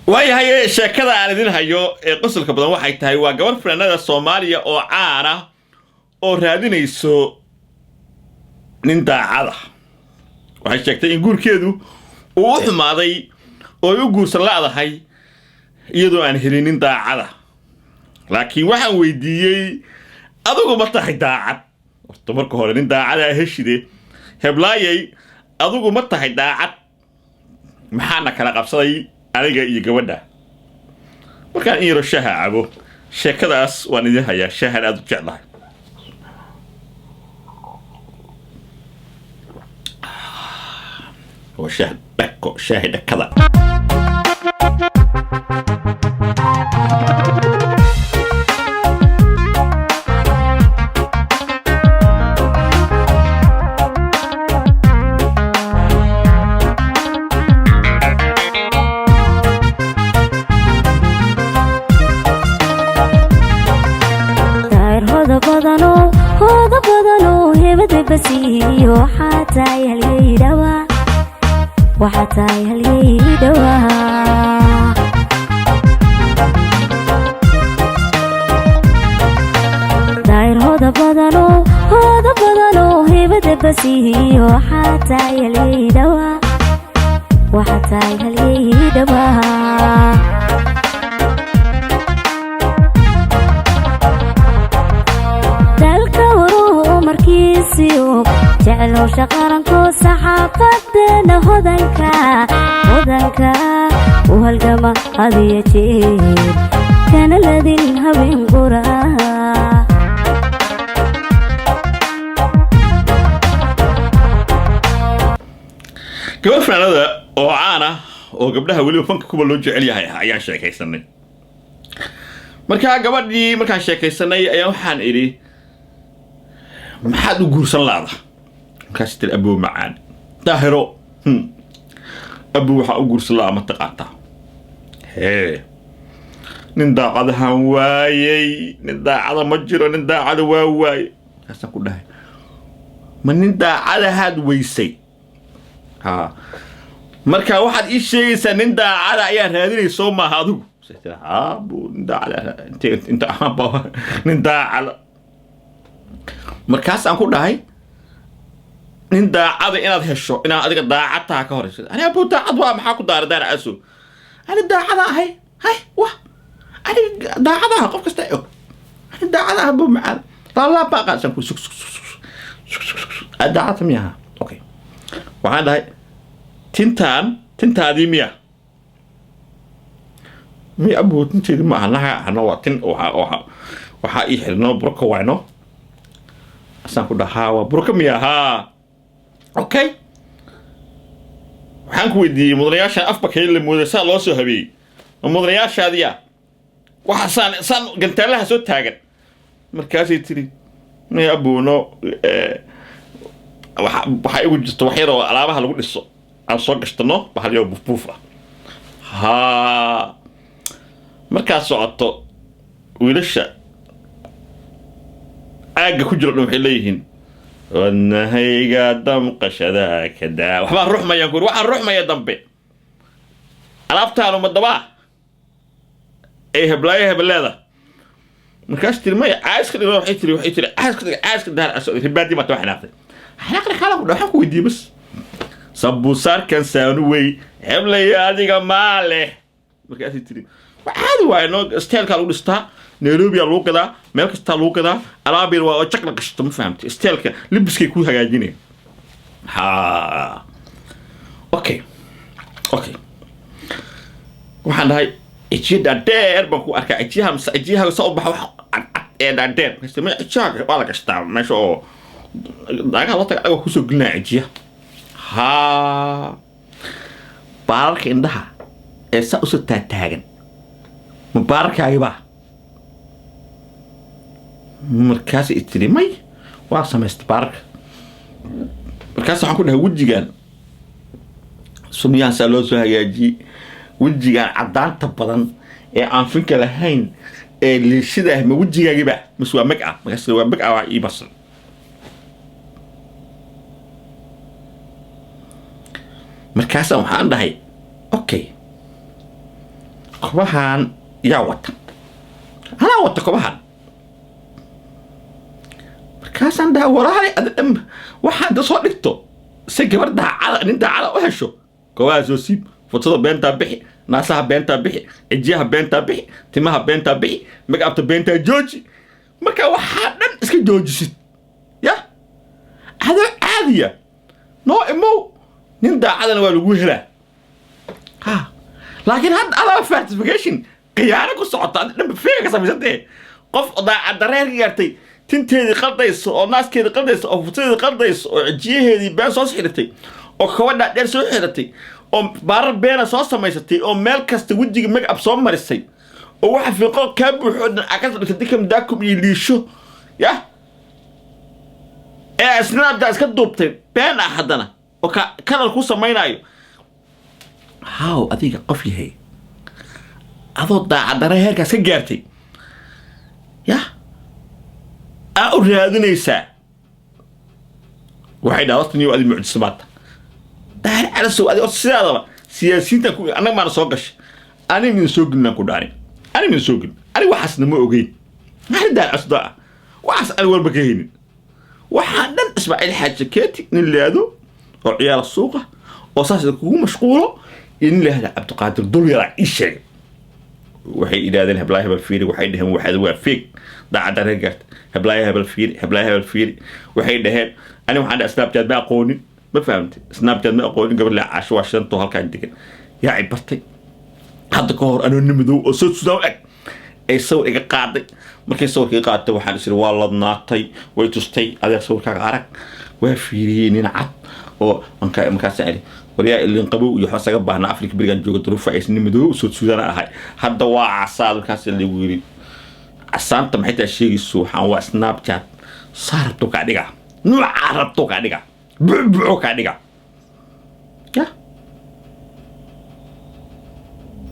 waayahay sheekada aan idin hayo ee qosolka badan waxay tahay waa gabar fanaanada Soomaaliya oo caan ah oo raadinayso nin daacad ah waxay sheegtay in guurkeedu uu u xumaaday oo ay u guursan laadahay iyadoo aan helin nin daacad ah laakiin waxaan weydiiyey adigu ma tahay daacad horta marka hore nin daacad ah heshide heblaayay adigu ma tahay daacad maxaana kala qabsaday aniga iyo gabadha markaan in yaro shaha cabo sheekadaas waan idin hayaa shahan aad u jeclahay وشاهد بكو شاهد كذا هذا بدنو هبة بسيه وحتى يلي دوا وحتى يلي دوا داير هذا بدنو هبة بسيه وحتى يلي دوا وحتى يلي دوا مركيسيو جعلوا شقرنكو صحافتنا هدنكا وهالقمة هذه يجيب كان الذي الهوين قرا gabar fanaanada oo caan ah oo gabdhaha waliba fanka kuba loo jecel yahay ayaan sheekaysanay markaan sheekaysanay ayaa waxaan idhi maxaad u guursan laada markaas tir abuu macaan daahiro abuu waxa u guursan laada ma taqaantaa hee nin daacadahan waayay nin daacada ma jiro nin daacada waa waayay kaasaan ku dhahay ma nin daacadahaad weysay ها marka waxaad ii sheegaysaa nin daacada ayaa raadinayso maaha adigu ها buu nin daacada inta ahaba nin daacada markaas aan ku dhahay nin daacada inaad hesho inaad adiga daacadtaa ka horeyso aniga buu daacad waa maxaa ku daar aso ani daacada ahay hay wa ani daacada qof kasta og ani daacada buu macaan la baqasan ku suk daacada miyaha okay waxaan dhahay tintaadii miya mi abuu tinteedii ma aha ana waa tin waxaa ii xirnoo burka wayno asaan ku dhahaa waa burka miya haa okay waxaan ku weydiiyey mudanayaasha afba kale mooday saa loo soo habeeyey mudanayaashaadiya waxa saan gantaalaha soo taagan markaasay tiri mi abuuno waxa igu jirto wax yar oo alaabaha lagu dhiso aan soo gashtano bahal yar buuf ah haa markaad socoto wiilasha aaga ku jiro waxay leeyihiin wadnahayga damqashada kada waxbaan ruuxmayaan ku waxaan ruuxmaya dambe alaabtaanu madaba ay hebleeda markaas tiri may aaska dhigo waxay tiri aaska daar asoo ribaadi ma tooxnaaqtay xanaaqna kala ku dhaxan ku weydiiyay bas sabuusar kan saanu way hebleya adiga maale markaas tiri waxaad waayno steelka lagu dhistaa Nairobi lagu gadaa meel kasta lagu gadaa alaabir waa oo chakla gashto ma fahamtay steelka libiskay ku hagaajinay ha okay waxaan dhahay ijida dheer baan ku arkaa ijiha soo baxa wax ee dheer kasi ma ijiha waa la gastaa meesha oo daga la taga ku soo glinaa ijiha ha baarka indhaha ee sa u soo taagan mubaarakaagi baa markaas itiri may waa sameystay baarka markaas waxaan ku dhahay wejigan sunniyaan saa loo soo hagaajiyey wejigan caddaanta badan ee aan finka lahayn ee liishada ah ma wejigaagiba mas waa mag ah markaas waa mag ah waa ii basan markaas waxaan dhahay okay كوبهان يا وطن أنا وطن كوبهان كاسان ده وراي أدم واحد صادقته سجبر ده على نده على وحشه كواز وسيب فتصل بين تبحي ناسها بين تبحي الجهة بين تبحي تمها بين تبحي مقابت بين تجوجي مركا واحد اسكي جوجي يا هذا عادية نو إمو نده على الوجه ها لكن هذا على فاتفيكيشن قيانك وصعدت أنا فيك سامي قف ضاع الدرير يرتي tinteedii qaldayso oo naaskeedii qaldayso oo futeedii qaldayso oo cijiyaheedii been soo xiratay oo kabadha dheer soo xiratay oo baarar beena soo samaysatay oo meel kasta wejiga make-up soo marisay oo waxa fiiqo ka buuxo dhan aka dhigtay dikam daakum iyo liisho ya snapchat iska duubtay been ah haddana oo kanal ku samaynayo how adiga qof yahay adoo daacadare heerkaas ka gaartay ya أرادنيسا واحد أصلاً يو أدي معجزات ده على سو أدي أصلاً سياسيين تكون أنا ما نسوقش أنا من سوق نكوداني أنا من سوق أنا وحسن مو أوكي ما حدا أصدق وحس أول بكهين وحنا اسمع الحاجة كاتي اللي هذا وعيال السوق وصاص تكون مشغولة إن له هذا عبد القادر دولار إيش شيء وحي إلى هذا الهبلاي هبالفيري وحي لهم واحد وفيك ضاع رجعت هبلاي هبالفيري وحي لهم أنا وحنا سناب شات ما أقولني ما فهمت سناب شات ما أقولني قبل لا عشوا عشان تو هالكلام ديك يا عبرتي هذا كهر أنا نمدو أصوت سوداء أي صور إيجا قاعد مركز صور كي قاعد تو حد يصير والله ناطي ويتستي هذا صور كعارك وفيري ننعت أو مكاسعلي وريا اللي انقبوا يحس جبه أنا أفريقيا برجع جوجل تروح عيش نمدو صوت سوداء هاي هذا وعسال كاس اللي ويري عسان تمحيت الشيء السوح أو سناب شات صار توك عديقة نعرف توك عديقة ببعوك عديقة يا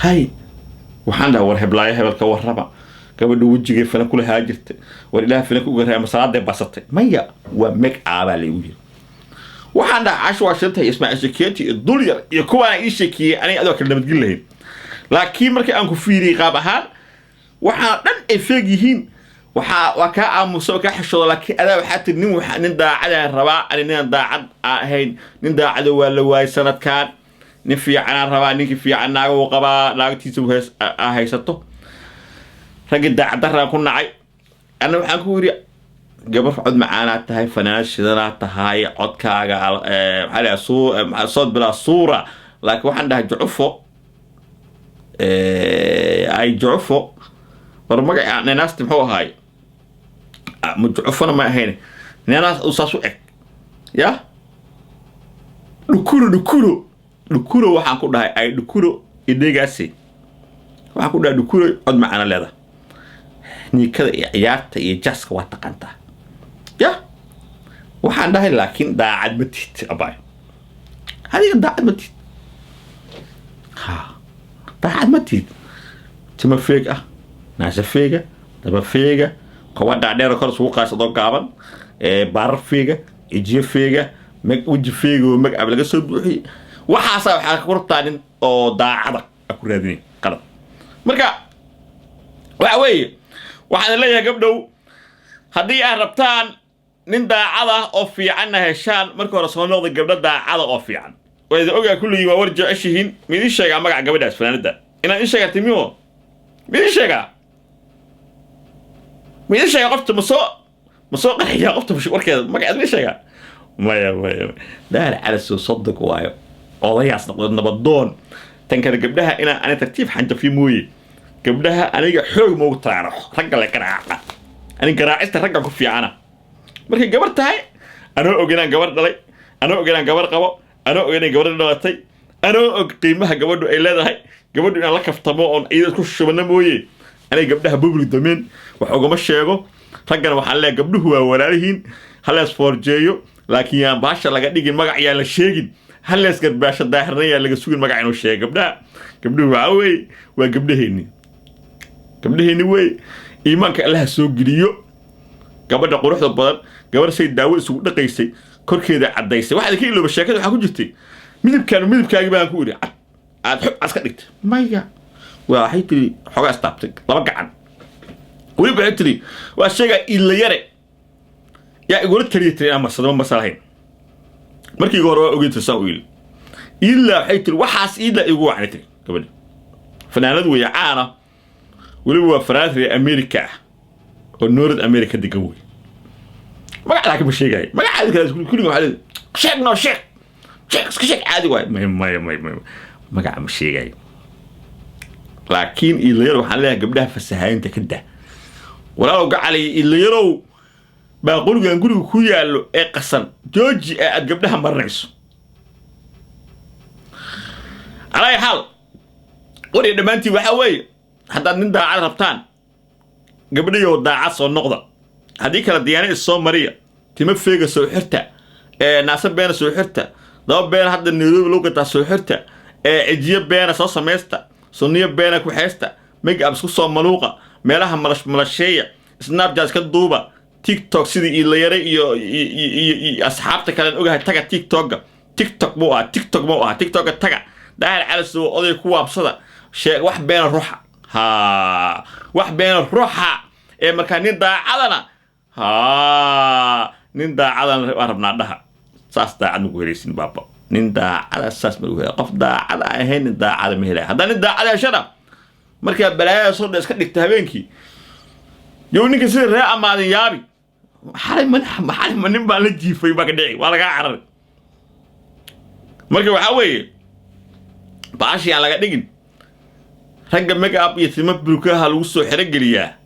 هاي وحنا ور هبلاي هبل كوربا قبل وجهي فانا كل هاجرت ولله فانا كوغرها مسارات دي بسطت ميا وميك عبالي وير وحنا عشوا شنتها يسمع شكيتي الدولار يكون يشكي انا ادو كلمه تقول لهم لكن markii aan ku fiiri qaab ahaan waxa dhan ay feegihiin waxa ka aamuso ka xishoodo laakiin adaa waxa nin waxa nin daacad rabaa nin daacad ahayn nin daacad waa la waay sanadkan nin fiican rabaa ninki fiican naago qaba naagtiisa haysato rag daacad dara ku nacay ana waxaan ku yiri gabar cod macaana tahay fanaashidana tahay codkaaga waxa la soo bila suura laakiin waxaan dhahay jucufo ay jucufo برمجة ناس تبحوا هاي مجعفنا ما هنا ناس أساسو إك يا دكورو وحنقول هاي أي دكورو إديجاسي وحنقول ده دكورو قد معنا لهذا ني كذا عيارت يجاسك واتقنتا يا وحن ده لكن ده عاد متيت أباي هذه ده عاد متيت ها ده عاد متيت تما فيك ناس فيجا دبا فيجا قواد دادير كور سوق قاسدو غابن بار فيجا ايجي فيجا مك وجي فيجا مك ابلغا سو بخي waxaasa waxa ku rutaanin oo daacada ku raadin qalad marka waxa weeye waxaan leeyahay gabdhow hadii ay rabtaan nin daacada oo fiican heshaan marka hore soo noqday gabdho daacada oo fiican way ogaa kulligii waa warjaa ashihin midii sheega magac gabadhaas fanaanada inaan in sheegay timiyo midii sheega مين شيء قفت مسوق الحياة قفت مش وركة ما قاعد مين شيء ما لا على صدق وايو والله يصدق نبضون تنكر قبلها أنا ترتيب حنت في موي قبلها أنا حوج مو تعرف رجع لك أنا قراعست رجع كفي أنا مركي قبرت هاي أنا أوجينا قبر دلي أنا أوجينا قبر قبا أنا أوجينا قبر دلتي أنا قيمها قبر إلا هاي قبر أنا لك في طماع إذا كوش من موي أنا قبلها ببرك دمين وحوجم الشيء رجعنا وحلا قبله هو ولالهين هلا سفورجيو لكن يا باشا لقى ديجي المقع يا الشيء هلا سكت باشا داهرني اللي سوق المقع إنه الشيء قبله عوي وقبله هني وي إيمانك الله سوق جديو قبل قروح البلد قبل سيد داوود سوق دقيسي كل كذا عديسي واحد كيلو بالشكل وحكون جتي مين بكانوا جبان كوري عاد حب عسكريت مايا waxay tiri xogaa istaabtay laba gacan weliba waxay tiri waa sheega ila yare yaa igula tiri ama sadama masalahayn markii hore waa ogeyd soo wiil ila waxay tiri waxaas ila igu wacnay tiri gabadhi fanaanad way caana weliba waa fanaanad Amerika oo North America degan way magaca laakiin ma sheegay magaca kale kulliga waxa sheeg no sheeg sheeg caadi waay ma magaca ma sheegay laakiin ilayro waxaan leeyahay gabdhaha fasahaynta ka daa walaalow gacalay ilayro baa guriga ku yaalo ee qasan jooji ee aad gabdhaha marinayso alay hal wari dhamaantii waxa weeye haddaad nin daacad rabtaan gabdhayo daacad soo noqda haddii kala diyaanay soo mariya tima feega soo xirta naasa beena soo xirta daba beena hadda Nairobi loo gataa soo xirta ejiya beena soo sameeysta sunniya beena ku xeesta make up isku soo maluuqa meelaha malasheeya Snapchat ka duuba TikTok sidii ila yare iyo asxaabta kale ogahay taga TikTok buu TikTok taga daahir cali soo oday ku waabsada sheeg wax beena ruuxa wax beena ruuxa marka nin daacadana nin daacadana rabnaa dhaha saas daacad ugu helaysin baaba nin daacada saas ma ugu helay qof daacad ahayn nin daacad ma helay haddana nin daacad heshana marka balaaya soo iska dhigta habeenkii yow ninka sida ree amaadin yaabi xalay ma nin baa la jiifay baa ka dhici waa laga cararay marka waxa weeye baashi aan laga dhigin ragga make up iyo timo bulkaha lagu soo xirageliyaa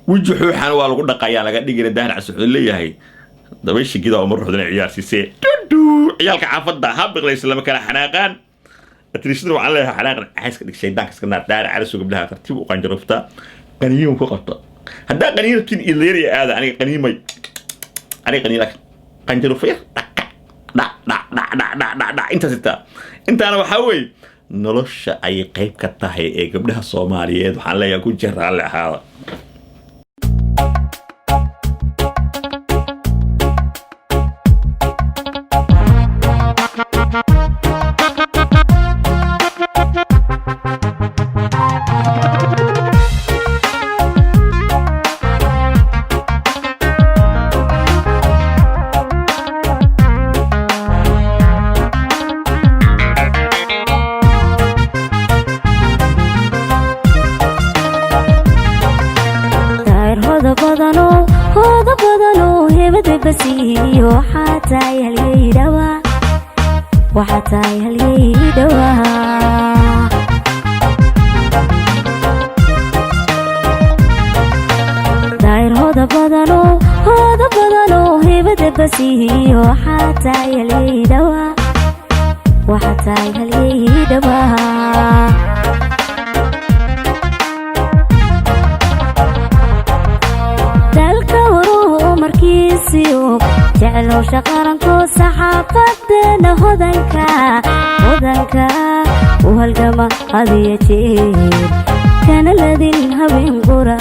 wiji xuuxan waa lagu dhaqayaa laga dhigina dahar casuud leeyahay dabaysha gida oo marxudan ciyaarsiisay ciyaalka caafada habiqlaysa lama kala xanaaqaan atrishadu waxaan leeyahay xanaaqan xayska dhig shaydaanka iska naar daar cali soo gabdhaha tartiib u qanjarofta qaniyo ku qabta hadda qaniyatin ilayri aada aniga qanimay aniga qaniyada qanjarofay intaana waxa weeye nolosha ay qayb ka tahay ee gabdhaha Soomaaliyeed waxaan leeyahay ku jiraa la ahaada هذا بدنو هبة بسيه وحتى يهليدوا داير هذا بدنو هبة بسيه وحتى يهليدوا markiisiyo jeclow shaqaranku saxaafadena hodanka u halgama hadiya jeer kana ladin habeen qura